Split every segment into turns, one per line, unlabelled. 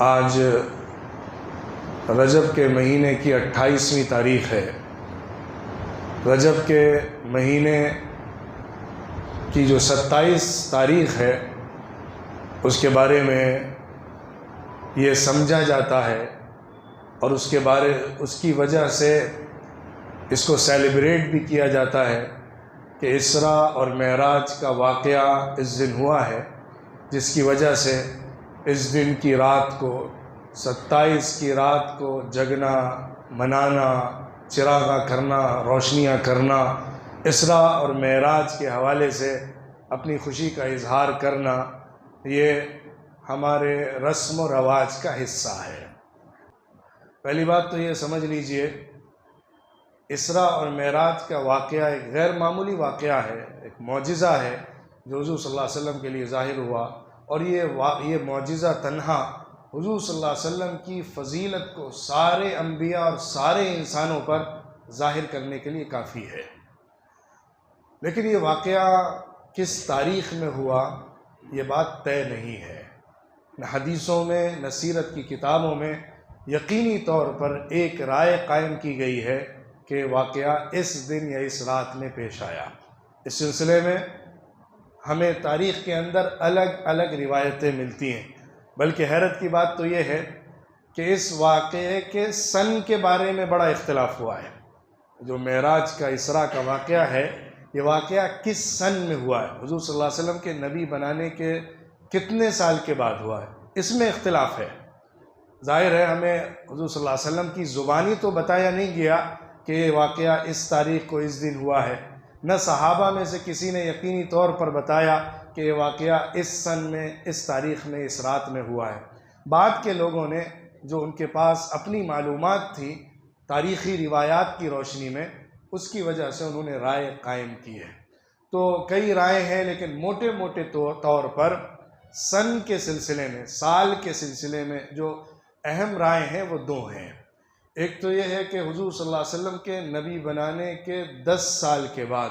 آج رجب کے مہینے کی 28ویں تاریخ ہے۔ رجب کے مہینے کی جو 27 تاریخ ہے اس کے بارے میں یہ سمجھا جاتا ہے اور اس کی وجہ سے اس کو سیلیبریٹ بھی کیا جاتا ہے کہ اسرا اور معراج کا واقعہ اس دن ہوا ہے، جس کی وجہ سے اس دن کی رات کو 27 کی رات کو جگنا، منانا، چراغاں کرنا، روشنیاں کرنا، اسرا اور معراج کے حوالے سے اپنی خوشی کا اظہار کرنا، یہ ہمارے رسم و رواج کا حصہ ہے۔ پہلی بات تو یہ سمجھ لیجئے، اسرا اور معراج کا واقعہ ایک غیر معمولی واقعہ ہے، ایک معجزہ ہے جو حضور صلی اللہ علیہ وسلم کے لیے ظاہر ہوا، اور یہ معجزہ تنہا حضور صلی اللہ علیہ وسلم کی فضیلت کو سارے انبیاء اور سارے انسانوں پر ظاہر کرنے کے لیے کافی ہے۔ لیکن یہ واقعہ کس تاریخ میں ہوا یہ بات طے نہیں ہے۔ نہ حدیثوں میں نہ سیرت کی کتابوں میں یقینی طور پر ایک رائے قائم کی گئی ہے کہ واقعہ اس دن یا اس رات میں پیش آیا۔ اس سلسلے میں ہمیں تاریخ کے اندر الگ الگ روایتیں ملتی ہیں، بلکہ حیرت کی بات تو یہ ہے کہ اس واقعے کے سن کے بارے میں بڑا اختلاف ہوا ہے۔ جو معراج کا اسرا کا واقعہ ہے، یہ واقعہ کس سن میں ہوا ہے، حضور صلی اللہ علیہ وسلم کے نبی بنانے کے کتنے سال کے بعد ہوا ہے، اس میں اختلاف ہے۔ ظاہر ہے ہمیں حضور صلی اللہ علیہ وسلم کی زبانی تو بتایا نہیں گیا کہ یہ واقعہ اس تاریخ کو اس دن ہوا ہے، نہ صحابہ میں سے کسی نے یقینی طور پر بتایا کہ یہ واقعہ اس سن میں، اس تاریخ میں، اس رات میں ہوا ہے۔ بعد کے لوگوں نے جو ان کے پاس اپنی معلومات تھی تاریخی روایات کی روشنی میں، اس کی وجہ سے انہوں نے رائے قائم کی ہے۔ تو کئی رائے ہیں، لیکن موٹے موٹے طور پر سن کے سلسلے میں، سال کے سلسلے میں جو اہم رائے ہیں وہ دو ہیں۔ ایک تو یہ ہے کہ حضور صلی اللہ علیہ وسلم کے نبی بنانے کے 10 سال کے بعد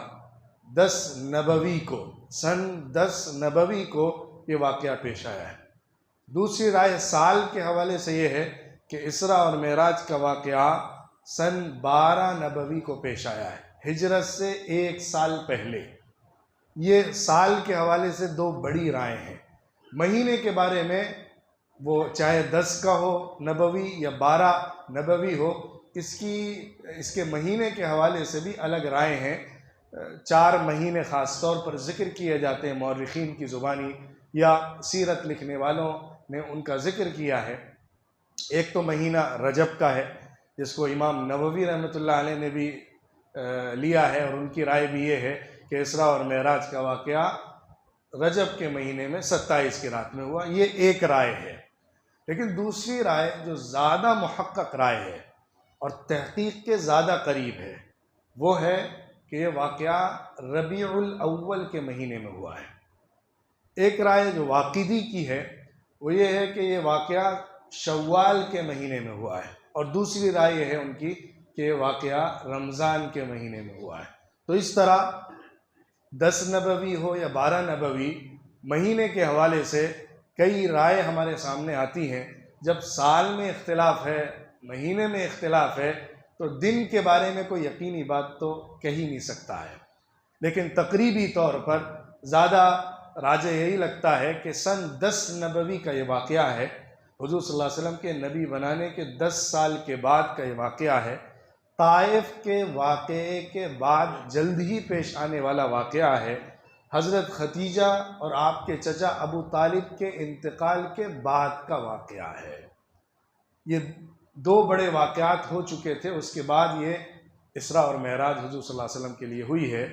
10 نبوی کو، سن 10 نبوی کو یہ واقعہ پیش آیا ہے۔ دوسری رائے سال کے حوالے سے یہ ہے کہ اسرا اور معراج کا واقعہ سن 12 نبوی کو پیش آیا ہے، ہجرت سے 1 سال پہلے۔ یہ سال کے حوالے سے دو بڑی رائے ہیں۔ مہینے کے بارے میں وہ چاہے 10 کا ہو نبوی یا 12 نبوی ہو، اس کے مہینے کے حوالے سے بھی الگ رائے ہیں۔ 4 مہینے خاص طور پر ذکر کیے جاتے ہیں مورخین کی زبانی یا سیرت لکھنے والوں نے ان کا ذکر کیا ہے۔ ایک تو مہینہ رجب کا ہے، جس کو امام نووی رحمۃ اللہ علیہ نے بھی لیا ہے، اور ان کی رائے بھی یہ ہے کہ اسرا اور معراج کا واقعہ رجب کے مہینے میں 27 کی رات میں ہوا۔ یہ ایک رائے ہے۔ لیکن دوسری رائے جو زیادہ محقق رائے ہے اور تحقیق کے زیادہ قریب ہے، وہ ہے کہ یہ واقعہ ربیع الاول کے مہینے میں ہوا ہے۔ ایک رائے جو واقدی کی ہے وہ یہ ہے کہ یہ واقعہ شوال کے مہینے میں ہوا ہے، اور دوسری رائے یہ ہے ان کی کہ یہ واقعہ رمضان کے مہینے میں ہوا ہے۔ تو اس طرح 10 نبوی ہو یا 12 نبوی، مہینے کے حوالے سے کئی رائے ہمارے سامنے آتی ہیں۔ جب سال میں اختلاف ہے، مہینے میں اختلاف ہے، تو دن کے بارے میں کوئی یقینی بات تو کہہ ہی نہیں سکتا ہے۔ لیکن تقریبی طور پر زیادہ راجح یہی لگتا ہے کہ سن 10 نبوی کا یہ واقعہ ہے، حضور صلی اللہ علیہ وسلم کے نبی بنانے کے 10 سال کے بعد کا یہ واقعہ ہے۔ طائف کے واقعے کے بعد جلد ہی پیش آنے والا واقعہ ہے۔ حضرت ختیجہ اور آپ کے چچا ابو طالب کے انتقال کے بعد کا واقعہ ہے۔ یہ 2 بڑے واقعات ہو چکے تھے، اس کے بعد یہ اسرا اور معراج حضور صلی اللہ علیہ وسلم کے لیے ہوئی ہے۔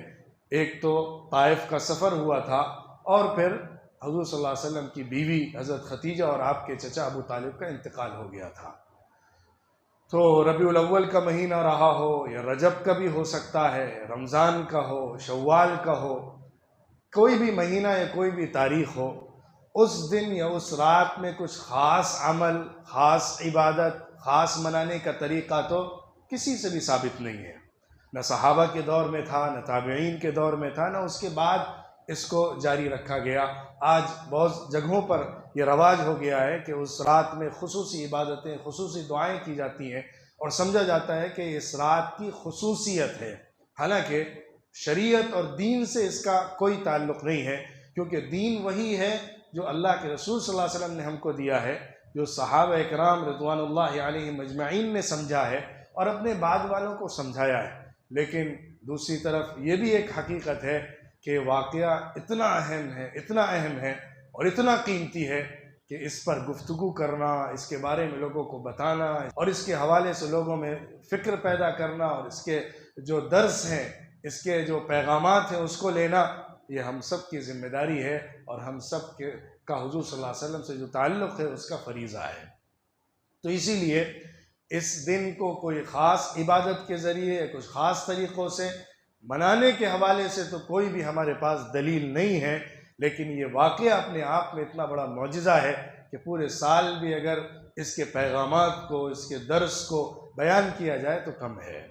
ایک تو طائف کا سفر ہوا تھا، اور پھر حضور صلی اللہ علیہ وسلم کی بیوی حضرت ختیجہ اور آپ کے چچا ابو طالب کا انتقال ہو گیا تھا۔ تو ربیع الاول کا مہینہ رہا ہو، یا رجب کا بھی ہو سکتا ہے، رمضان کا ہو، شوال کا ہو، کوئی بھی مہینہ یا کوئی بھی تاریخ ہو، اس دن یا اس رات میں کچھ خاص عمل، خاص عبادت، خاص منانے کا طریقہ تو کسی سے بھی ثابت نہیں ہے۔ نہ صحابہ کے دور میں تھا، نہ تابعین کے دور میں تھا، نہ اس کے بعد اس کو جاری رکھا گیا۔ آج بہت جگہوں پر یہ رواج ہو گیا ہے کہ اس رات میں خصوصی عبادتیں، خصوصی دعائیں کی جاتی ہیں، اور سمجھا جاتا ہے کہ اس رات کی خصوصیت ہے، حالانکہ شریعت اور دین سے اس کا کوئی تعلق نہیں ہے، کیونکہ دین وہی ہے جو اللہ کے رسول صلی اللہ علیہ وسلم نے ہم کو دیا ہے، جو صحابہ اکرام رضوان اللہ علیہم اجمعین نے سمجھا ہے اور اپنے بعد والوں کو سمجھایا ہے۔ لیکن دوسری طرف یہ بھی ایک حقیقت ہے کہ واقعہ اتنا اہم ہے اور اتنا قیمتی ہے کہ اس پر گفتگو کرنا، اس کے بارے میں لوگوں کو بتانا اور اس کے حوالے سے لوگوں میں فکر پیدا کرنا اور اس کے جو درس ہیں، اس کے جو پیغامات ہیں اس کو لینا، یہ ہم سب کی ذمہ داری ہے اور ہم سب کا حضور صلی اللہ علیہ وسلم سے جو تعلق ہے اس کا فریضہ ہے۔ تو اسی لیے اس دن کو کوئی خاص عبادت کے ذریعے، کچھ خاص طریقوں سے منانے کے حوالے سے تو کوئی بھی ہمارے پاس دلیل نہیں ہے، لیکن یہ واقعہ اپنے آپ میں اتنا بڑا معجزہ ہے کہ پورے سال بھی اگر اس کے پیغامات کو، اس کے درس کو بیان کیا جائے تو کم ہے۔